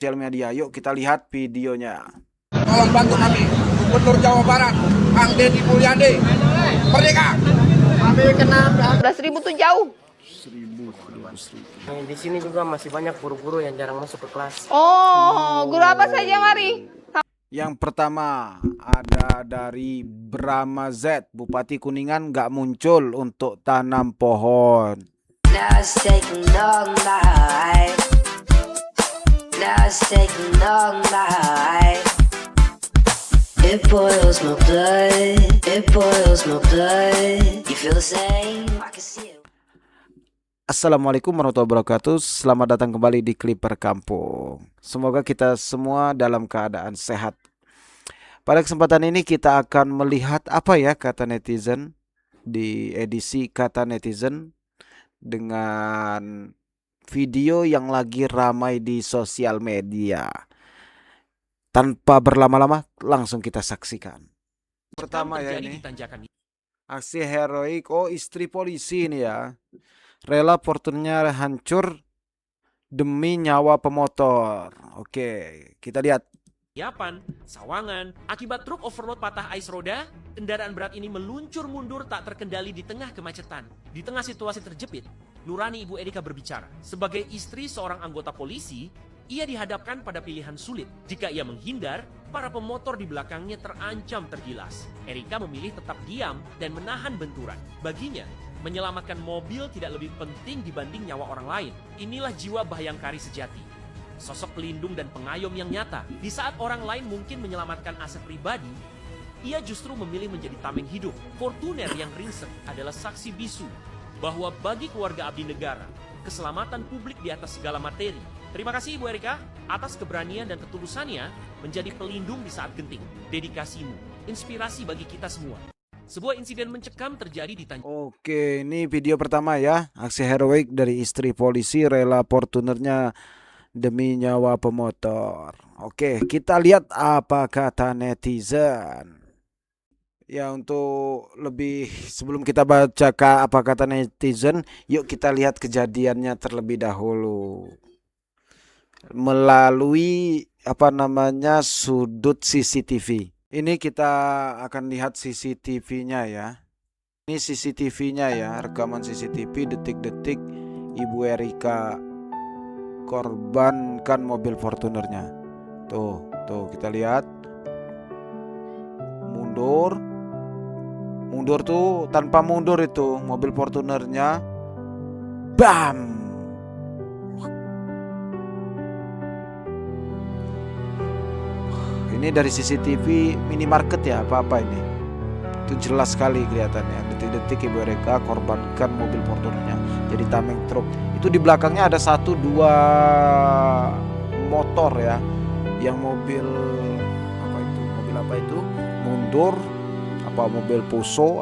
sosial media. Yuk kita lihat videonya. Tolong bantu kami, Gubernur Jawa Barat, Kang Deddy Mulyadi, merdeka. Kami kena 11.000 tuh jauh. Di sini juga masih banyak guru-guru yang jarang masuk ke kelas. Oh, guru apa saja mari? Yang pertama ada dari Brahma Z, Bupati Kuningan nggak muncul untuk tanam pohon. Now it's taking all night. Now it's taking all night. It boils my blood. It boils my blood. You feel the same? I can see it. Assalamualaikum warahmatullahi wabarakatuh. Selamat datang kembali di Clipper Kampung. Semoga kita semua dalam keadaan sehat. Pada kesempatan ini kita akan melihat apa ya kata netizen di edisi Kata Netizen dengan video yang lagi ramai di sosial media. Tanpa berlama-lama langsung kita saksikan. Pertama ya ini aksi heroik. Oh, istri polisi ini ya. Rela Fortunernya hancur demi nyawa pemotor. Oke, kita lihat. Yapan, Sawangan, akibat truk overload patah ais roda, kendaraan berat ini meluncur mundur tak terkendali di tengah kemacetan. Di tengah situasi terjepit, Nurani Ibu Erika berbicara. Sebagai istri seorang anggota polisi, ia dihadapkan pada pilihan sulit. Jika ia menghindar, para pemotor di belakangnya terancam tergilas. Erika memilih tetap diam dan menahan benturan. Baginya, menyelamatkan mobil tidak lebih penting dibanding nyawa orang lain. Inilah jiwa Bayangkari sejati. Sosok pelindung dan pengayom yang nyata. Di saat orang lain mungkin menyelamatkan aset pribadi, ia justru memilih menjadi tameng hidup. Fortuner yang ringsek adalah saksi bisu bahwa bagi keluarga abdi negara, keselamatan publik di atas segala materi. Terima kasih Ibu Erika atas keberanian dan ketulusannya menjadi pelindung di saat genting. Dedikasimu, inspirasi bagi kita semua. Sebuah insiden mencekam terjadi di Tanjung. Oke, ini video pertama ya. Aksi heroik dari istri polisi rela Fortunernya demi nyawa pemotor. Oke, kita lihat apa kata netizen. Ya, untuk lebih sebelum kita baca apa kata netizen, yuk kita lihat kejadiannya terlebih dahulu. Melalui sudut CCTV. Ini kita akan lihat CCTV-nya ya. Ini CCTV-nya ya, rekaman CCTV detik-detik Ibu Erika korbankan mobil Fortunernya. Tuh kita lihat. Mundur tuh, tanpa mundur itu mobil Fortunernya. Bam! Ini dari CCTV minimarket ya, apa ini? Itu jelas sekali kelihatannya. Detik-detik Ibu Erika korbankan mobil Fortunernya jadi tameng truk. Itu di belakangnya ada 1-2 motor ya. Yang mobil apa itu? Mundur, mobil Puso,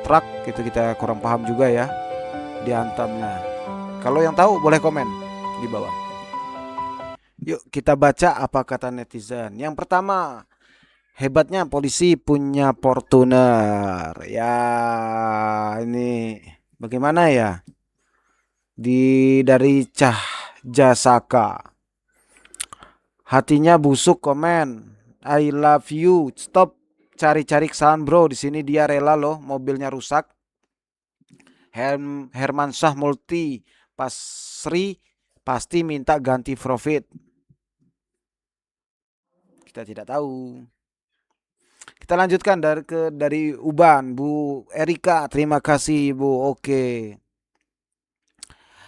truk, itu kita kurang paham juga ya. Dihantamnya. Kalau yang tahu boleh komen di bawah. Yuk kita baca apa kata netizen. Yang pertama, hebatnya polisi punya Fortuner. Ya, ini bagaimana ya? Dari Cah Jasaka. Hatinya busuk komen. I love you. Stop cari-cari kesalahan bro. Di sini dia rela loh mobilnya rusak. Herman Syah Multi Pasri pasti minta ganti profit. Kita tidak tahu. Kita lanjutkan dari Uban, Bu Erika. Terima kasih Bu. Oke.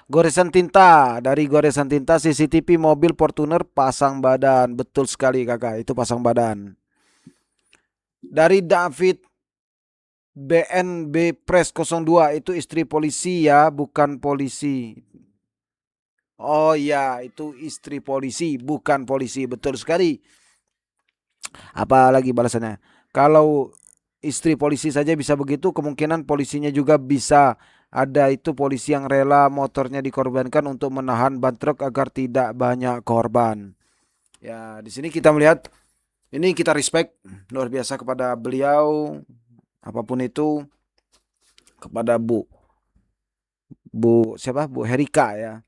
Goresan tinta, dari goresan tinta CCTV mobil Fortuner pasang badan. Betul sekali kakak, itu pasang badan. Dari David BNB Press 02, itu istri polisi ya, bukan polisi. Oh ya, itu istri polisi, bukan polisi. Betul sekali. Apa lagi balasannya? Kalau istri polisi saja bisa begitu, kemungkinan polisinya juga bisa. Ada itu polisi yang rela motornya dikorbankan untuk menahan ban truk agar tidak banyak korban. Ya, di sini kita melihat ini, kita respect luar biasa kepada beliau, apapun itu, kepada Bu Herika ya.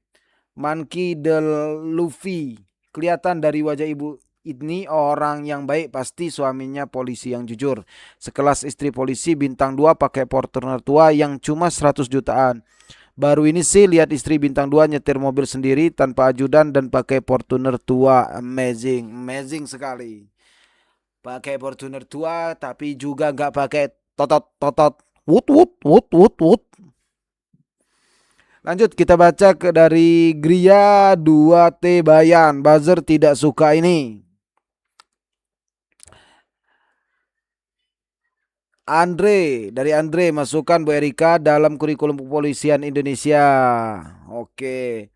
Monkey the Luffy Kelihatan dari wajah ibu ini orang yang baik, pasti suaminya polisi yang jujur. Sekelas istri polisi bintang 2 pakai Fortuner tua yang cuma 100 jutaan. Baru ini sih lihat istri bintang 2 nyetir mobil sendiri tanpa ajudan dan pakai Fortuner tua. Amazing, amazing sekali. Pakai Fortuner tua tapi juga nggak pakai totot wut wut wut wut wut. Lanjut kita baca dari Gria 2T Bayan. Buzzer tidak suka ini. Dari Andre, masukkan Bu Erika dalam kurikulum kepolisian Indonesia. Oke.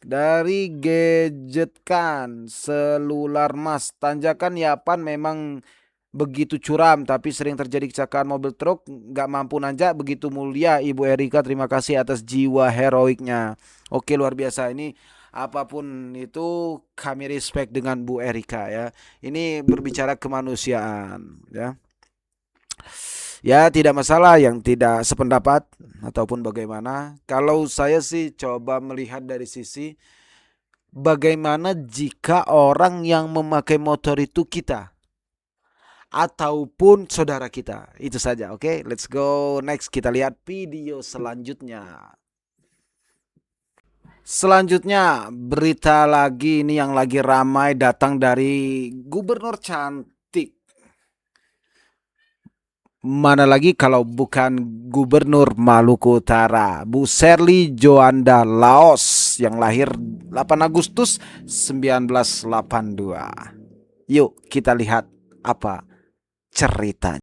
Dari Gadgetkan, selular Mas, tanjakan Yapan memang begitu curam, tapi sering terjadi kecelakaan mobil truk, nggak mampu nanjak begitu mulia. Ibu Erika, terima kasih atas jiwa heroiknya. Oke, luar biasa ini. Apapun itu kami respect dengan Bu Erika ya. Ini berbicara kemanusiaan ya. Ya tidak masalah yang tidak sependapat ataupun bagaimana. Kalau saya sih coba melihat dari sisi bagaimana jika orang yang memakai motor itu kita ataupun saudara kita. Itu saja, oke? Let's go next, kita lihat video selanjutnya. Selanjutnya berita lagi ini yang lagi ramai datang dari Gubernur cantik. Mana lagi kalau bukan Gubernur Maluku Utara, Bu Serly Joanda Laos yang lahir 8 Agustus 1982. Yuk kita lihat apa ceritanya.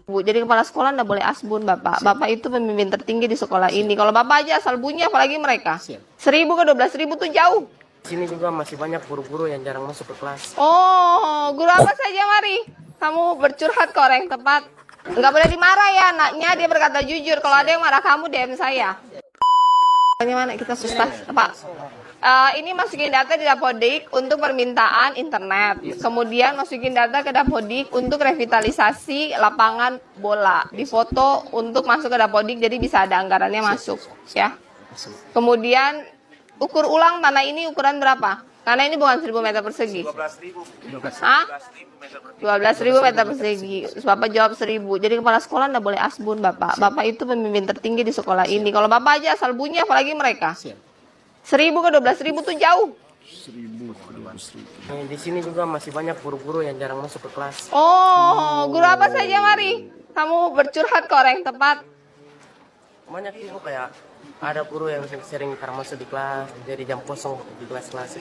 Bu, jadi kepala sekolah nggak boleh asbun, Bapak. Bapak itu pemimpin tertinggi di sekolah ini. Kalau Bapak aja asal bunyi, apalagi mereka. 1.000 ke 12.000 tuh jauh. Di sini juga masih banyak guru-guru yang jarang masuk ke kelas. Oh, guru apa saja, mari. Kamu bercurhat ke orang yang tepat. Nggak boleh dimarah ya anaknya, dia berkata jujur. Kalau ada yang marah kamu, DM saya. Bagaimana kita susah, Pak? Ini masukin data di Dapodik untuk permintaan internet. Kemudian masukin data ke Dapodik untuk revitalisasi lapangan bola. Difoto untuk masuk ke Dapodik, jadi bisa ada anggarannya masuk. Ya. Kemudian ukur ulang tanah ini ukuran berapa? Karena ini bukan 1.000 meter persegi. 12.000. Hah? 12.000 meter persegi. Bapak jawab 1.000. Jadi kepala sekolah nggak boleh asbun, Bapak. Bapak itu pemimpin tertinggi di sekolah ini. Kalau Bapak aja asal bunyi, apalagi mereka. 1.000 ke 12.000 tuh jauh. Di sini juga masih banyak guru-guru yang jarang masuk ke kelas. Oh, guru apa saja, mari. Kamu bercurhat ke orang yang tepat. Banyak ibu kayak ada guru yang sering jarang masuk di kelas, jadi jam kosong di kelas-kelas.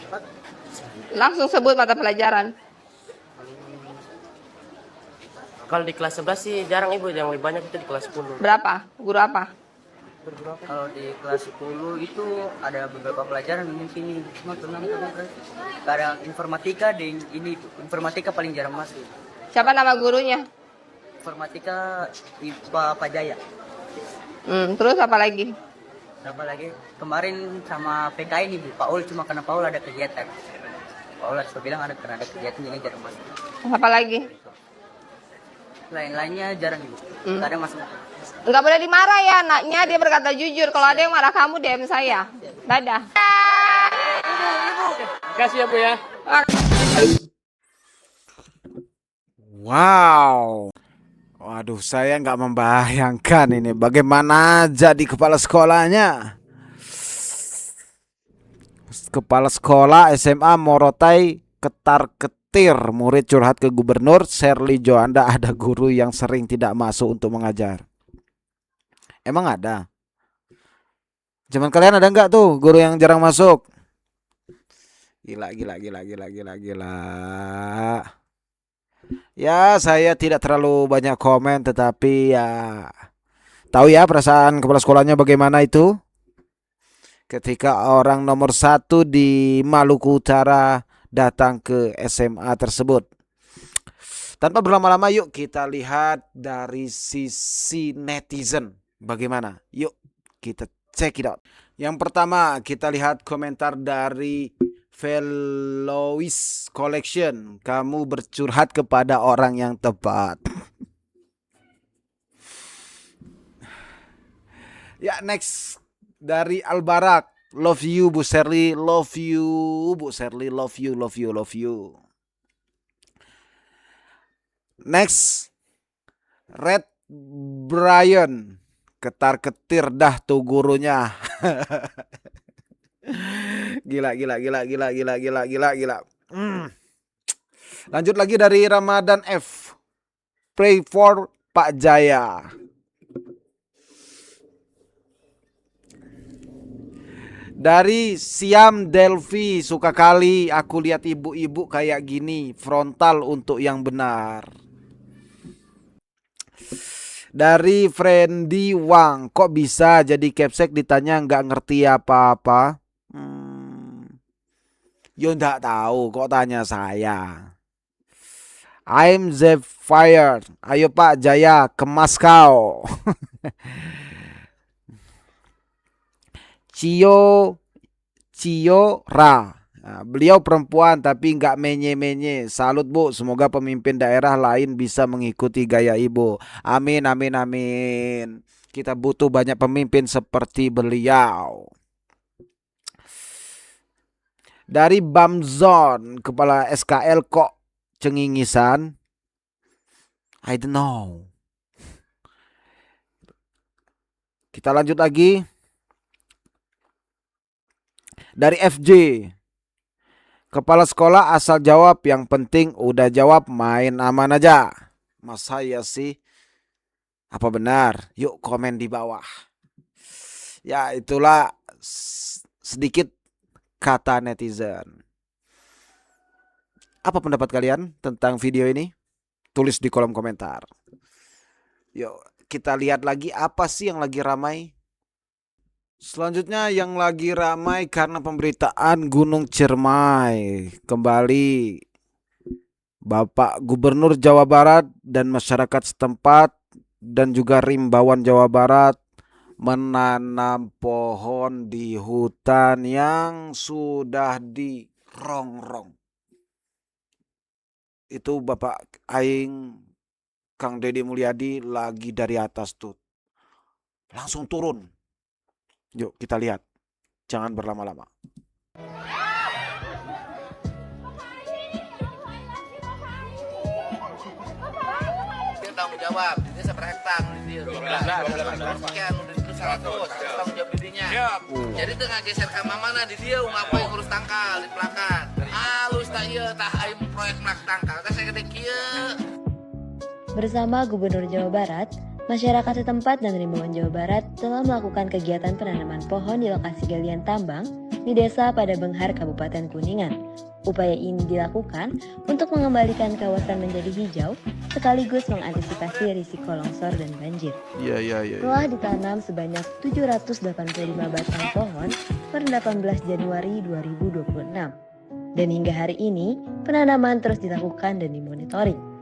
Langsung sebut mata pelajaran. Kalau di kelas 11 sih jarang ibu, yang lebih banyak itu di kelas 10. Berapa? Guru apa? Kalau di kelas 10 itu ada beberapa pelajaran di sini. Cuma ada informatika dan ini informatika paling jarang masuk. Siapa nama gurunya? Informatika IPA Pajaya. Terus apa lagi? Apa lagi? Kemarin sama PK ini Bu Paul, cuma karena Paul ada kegiatan. Paul sudah bilang ada karena ada kegiatan jadi jarang masuk. Apa lagi? Lain-lainnya jarang Ibu. Kadang masuk. Nggak boleh dimarah ya anaknya, dia berkata jujur. Kalau ada yang marah kamu, DM saya. Dadah. Kasih ya Bu ya. Wow. Waduh, saya nggak membayangkan ini bagaimana jadi kepala sekolahnya. Kepala sekolah SMA Morotai ketar-ketir, murid curhat ke Gubernur. Serly Joanda, ada guru yang sering tidak masuk untuk mengajar. Emang ada? Zaman kalian ada nggak tuh guru yang jarang masuk? Gila. Ya, saya tidak terlalu banyak komen, tetapi ya tahu ya perasaan kepala sekolahnya bagaimana itu. Ketika orang nomor 1 di Maluku Utara datang ke SMA tersebut. Tanpa berlama-lama, yuk kita lihat dari sisi netizen. Bagaimana? Yuk kita check it out. Yang pertama kita lihat komentar dari Velois Collection. Kamu bercurhat kepada orang yang tepat. Ya, next dari Albarak. Love you Bu Sherly, love you Bu Sherly, love you, love you, love you. Next, Red Brian, ketar-ketir dah tuh gurunya. Gila. Lanjut lagi dari Ramadan F. Pray for Pak Jaya. Dari Siam Delvi, suka kali aku lihat ibu-ibu kayak gini, frontal untuk yang benar. Dari Friendly Wang, kok bisa jadi capsek ditanya nggak ngerti apa-apa? Yo nggak tahu, kok tanya saya. I'm the fire. Ayo Pak Jaya, kemas kau. Cio Ra. Nah, beliau perempuan tapi nggak menye-menye. Salut Bu, semoga pemimpin daerah lain bisa mengikuti gaya Ibu. Amin, amin, amin. Kita butuh banyak pemimpin seperti beliau. Dari Bamzon, kepala SKL kok cengingisan? I don't know. Kita lanjut lagi. Dari FJ, kepala sekolah asal jawab, yang penting udah jawab, main aman aja. Mas saya sih, apa benar? Yuk komen di bawah. Ya itulah sedikit kata netizen. Apa pendapat kalian tentang video ini? Tulis di kolom komentar. Yuk kita lihat lagi apa sih yang lagi ramai. Selanjutnya yang lagi ramai karena pemberitaan Gunung Ciremai. Kembali Bapak Gubernur Jawa Barat dan masyarakat setempat dan juga Rimbawan Jawa Barat menanam pohon di hutan yang sudah dirongrong. Itu Bapak Aing Kang Deddy Mulyadi lagi dari atas tuh. Langsung turun. Yuk kita lihat. Jangan berlama-lama. Dia tanggung jawab, dia seberapa hektar dia. Sekian udah itu 100, kita tanggung jawab dirinya. Jadi tengah geser ke mana di dia apa yang urus tangkal di belakang. Halus tak iya tak aim proyek nak tangkal. Kan saya gede kieu. Bersama Gubernur Jawa Barat, masyarakat setempat dan Rimbawan Jawa Barat telah melakukan kegiatan penanaman pohon di lokasi galian tambang di Desa Padabenghar, Kabupaten Kuningan. Upaya ini dilakukan untuk mengembalikan kawasan menjadi hijau sekaligus mengantisipasi risiko longsor dan banjir. Telah ditanam sebanyak 785 batang pohon per 18 Januari 2026. Dan hingga hari ini, penanaman terus dilakukan dan dimonitoring.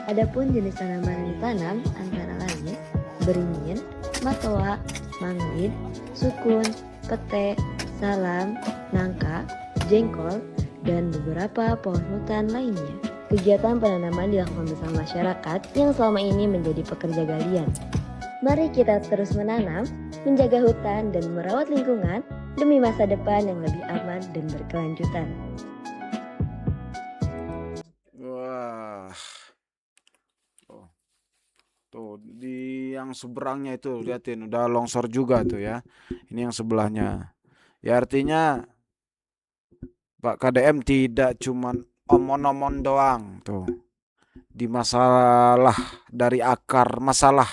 Adapun jenis tanaman yang ditanam antara lain beringin, matoa, manglid, sukun, pete, salam, nangka, jengkol, dan beberapa pohon hutan lainnya. Kegiatan penanaman dilakukan bersama masyarakat yang selama ini menjadi pekerja galian. Mari kita terus menanam, menjaga hutan, dan merawat lingkungan demi masa depan yang lebih aman dan berkelanjutan. Wah. Tuh di yang seberangnya itu liatin udah longsor juga tuh ya. Ini yang sebelahnya. Ya artinya Pak KDM tidak cuman omon-omon doang tuh. Di masalah dari akar masalah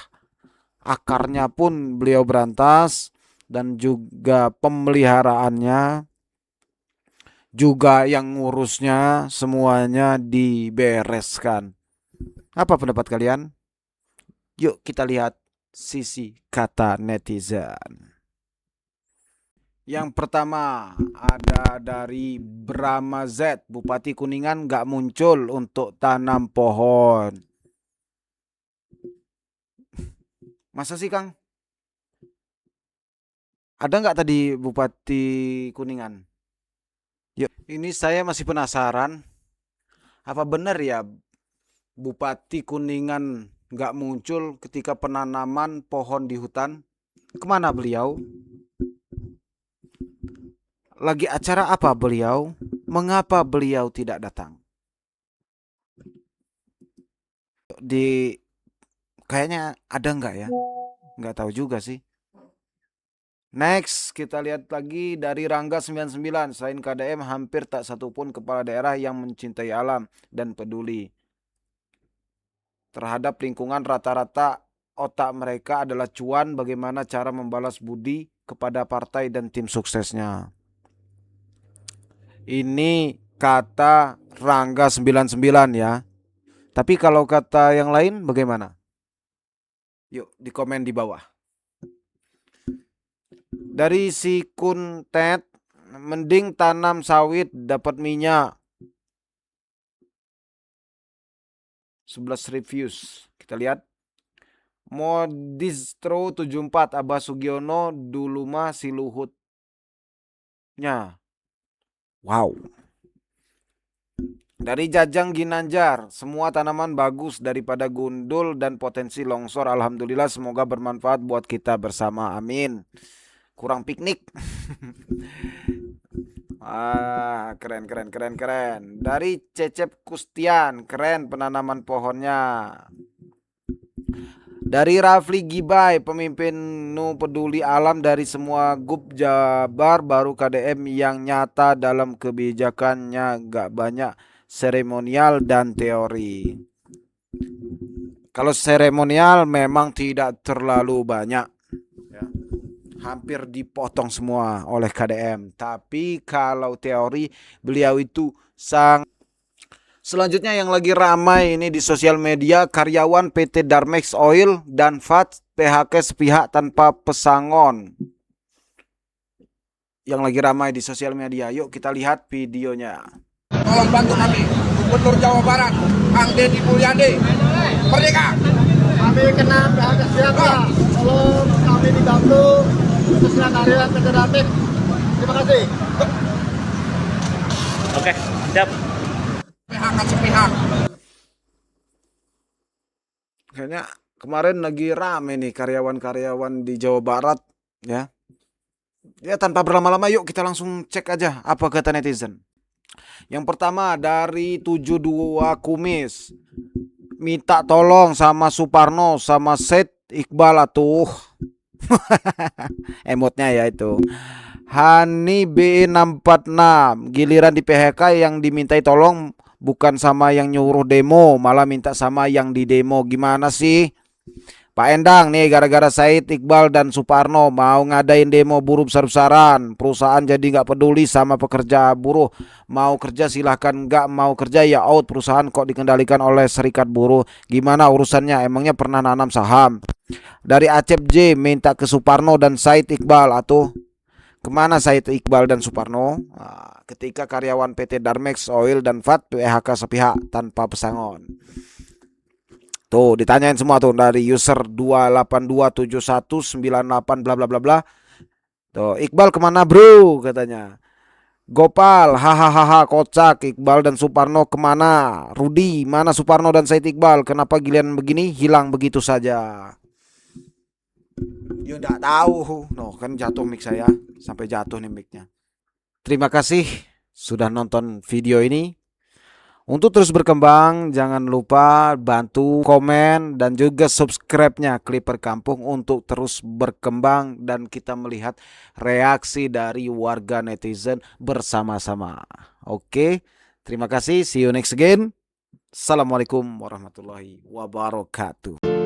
akarnya pun beliau berantas dan juga pemeliharaannya juga yang ngurusnya semuanya dibereskan. Apa pendapat kalian? Yuk kita lihat sisi kata netizen. Yang pertama ada dari Brahma Z, Bupati Kuningan nggak muncul untuk tanam pohon. Masa sih Kang? Ada nggak tadi Bupati Kuningan? Yuk, ini saya masih penasaran. Apa benar ya Bupati Kuningan nggak muncul ketika penanaman pohon di hutan. Kemana beliau? Lagi acara apa beliau? Mengapa beliau tidak datang? Kayaknya ada nggak ya? Nggak tahu juga sih. Next, kita lihat lagi dari Rangga 99. Selain KDM, hampir tak satupun kepala daerah yang mencintai alam dan peduli terhadap lingkungan. Rata-rata otak mereka adalah cuan, bagaimana cara membalas budi kepada partai dan tim suksesnya. Ini kata Rangga 99 ya. Tapi kalau kata yang lain bagaimana? Yuk di komen di bawah. Dari si Kuntet, mending tanam sawit dapat minyak. 11 reviews. Kita lihat. Modistro 74 Abah Sugiono dulu mah si Luhutnya. Wow. Dari Jajang Ginanjar, semua tanaman bagus daripada gundul dan potensi longsor. Alhamdulillah, semoga bermanfaat buat kita bersama. Amin. Kurang piknik. Keren. Dari Cecep Kustian, keren penanaman pohonnya. Dari Rafli Gibai, pemimpin nu peduli alam dari semua GUP Jabar, baru KDM yang nyata dalam kebijakannya, gak banyak seremonial dan teori. Kalau seremonial memang tidak terlalu banyak ya. Hampir dipotong semua oleh KDM. Tapi kalau teori beliau itu Selanjutnya yang lagi ramai ini di sosial media, karyawan PT Darmex Oil dan VAT PHK sepihak tanpa pesangon. Yang lagi ramai di sosial media. Yuk kita lihat videonya. Tolong bantu kami, Gubernur Jawa Barat, Kang Deddy Mulyadi, merdeka. Kami kena PHK siapa? Tolong kami dibantu, khususnya karyawan PT Darmex. Terima kasih. Oke, siap. PHK sepihak. Kayaknya kemarin lagi rame nih karyawan-karyawan di Jawa Barat ya. Ya tanpa berlama-lama yuk kita langsung cek aja apa kata netizen. Yang pertama dari 72 Kumis. Minta tolong sama Suparno sama Said Iqbal atuh. Emotnya ya itu. Hani B646, giliran di PHK yang dimintai tolong bukan sama yang nyuruh demo, malah minta sama yang di demo. Gimana sih Pak Endang nih, gara-gara Said Iqbal dan Suparno mau ngadain demo buruh besar-besaran, perusahaan jadi nggak peduli sama pekerja buruh. Mau kerja silahkan, nggak mau kerja ya out. Perusahaan kok dikendalikan oleh serikat buruh, gimana urusannya? Emangnya pernah nanam saham? Dari Acep J, minta ke Suparno dan Said Iqbal atuh. Kemana Said Iqbal dan Suparno? Ketika karyawan PT Darmex Oil dan VAT PHK sepihak tanpa pesangon. Tuh ditanyain semua tuh dari user 2827198 bla bla bla bla. Tuh Iqbal kemana bro katanya. Gopal hahaha kocak. Iqbal dan Suparno kemana? Rudi mana Suparno dan Said Iqbal? Kenapa giliran begini hilang begitu saja? Ya enggak tahu. No, kan jatuh mic saya. Sampai jatuh nih micnya. Terima kasih sudah nonton video ini. Untuk terus berkembang, jangan lupa bantu komen dan juga subscribe-nya Clipper Kampung untuk terus berkembang dan kita melihat reaksi dari warga netizen bersama-sama. Oke, terima kasih. See you next again. Assalamualaikum warahmatullahi wabarakatuh.